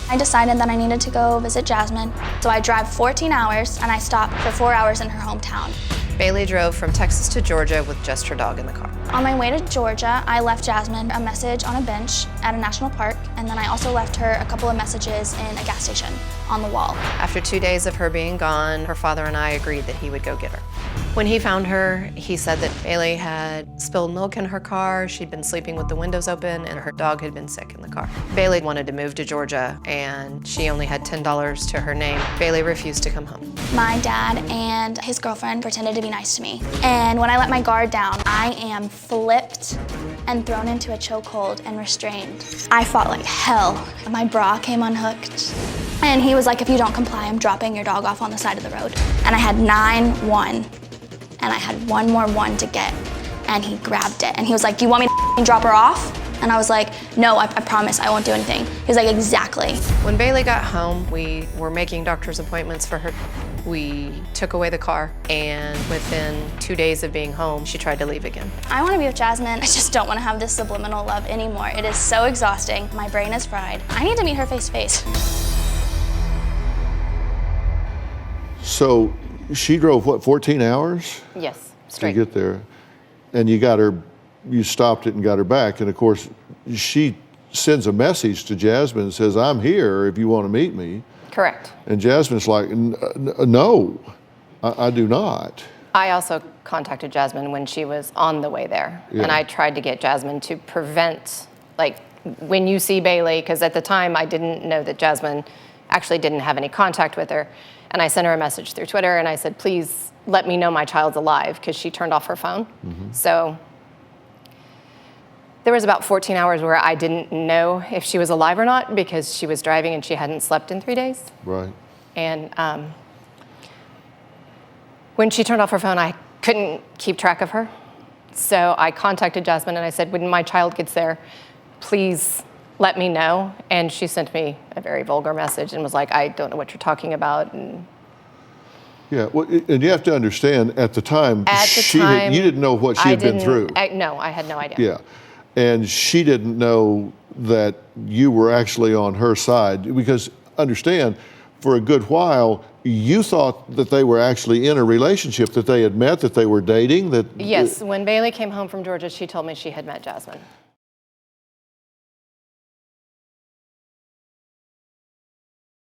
I decided that I needed to go visit Jasmine, so I drive 14 hours and I stop for 4 hours in her hometown. Bailey drove from Texas to Georgia with just her dog in the car. On my way to Georgia, I left Jasmine a message on a bench at a national park, and then I also left her a couple of messages in a gas station on the wall. After 2 days of her being gone, her father and I agreed that he would go get her. When he found her, he said that Bailey had spilled milk in her car, she'd been sleeping with the windows open, and her dog had been sick in the car. Bailey wanted to move to Georgia, and she only had $10 to her name. Bailey refused to come home. My dad and his girlfriend pretended to be nice to me. And when I let my guard down, I am flipped and thrown into a chokehold and restrained. I fought like hell. My bra came unhooked. And he was like, if you don't comply, I'm dropping your dog off on the side of the road. And I had 9-1, and I had one more one to get, and he grabbed it. And he was like, do you want me to drop her off? And I was like, no, I promise I won't do anything. He was like, exactly. When Bailey got home, we were making doctor's appointments for her. We took away the car, and within 2 days of being home, she tried to leave again. I want to be with Jasmine. I just don't want to have this subliminal love anymore. It is so exhausting. My brain is fried. I need to meet her face to face. So she drove, what, 14 hours? Yes, straight. To get there. And you got her, you stopped it and got her back. And of course, she sends a message to Jasmine and says, I'm here if you want to meet me. Correct. And Jasmine's like, no, I do not. I also contacted Jasmine when she was on the way there. Yeah. And I tried to get Jasmine to prevent, like, when you see Bailey, because at the time I didn't know that Jasmine actually didn't have any contact with her. And I sent her a message through Twitter and I said, please let me know my child's alive, because she turned off her phone. Mm-hmm. So there was about 14 hours where I didn't know if she was alive or not, because she was driving and she hadn't slept in 3 days. Right. And when she turned off her phone, I couldn't keep track of her. So I contacted Jasmine and I said, when my child gets there, please let me know. And she sent me a very vulgar message and was like, I don't know what you're talking about. And yeah, well, and you have to understand, at the time, you didn't know what she had been through. No, I had no idea. Yeah, and she didn't know that you were actually on her side, because understand, for a good while, you thought that they were actually in a relationship, that they had met, that they were dating. That yes, when Bailey came home from Georgia, she told me she had met Jasmine.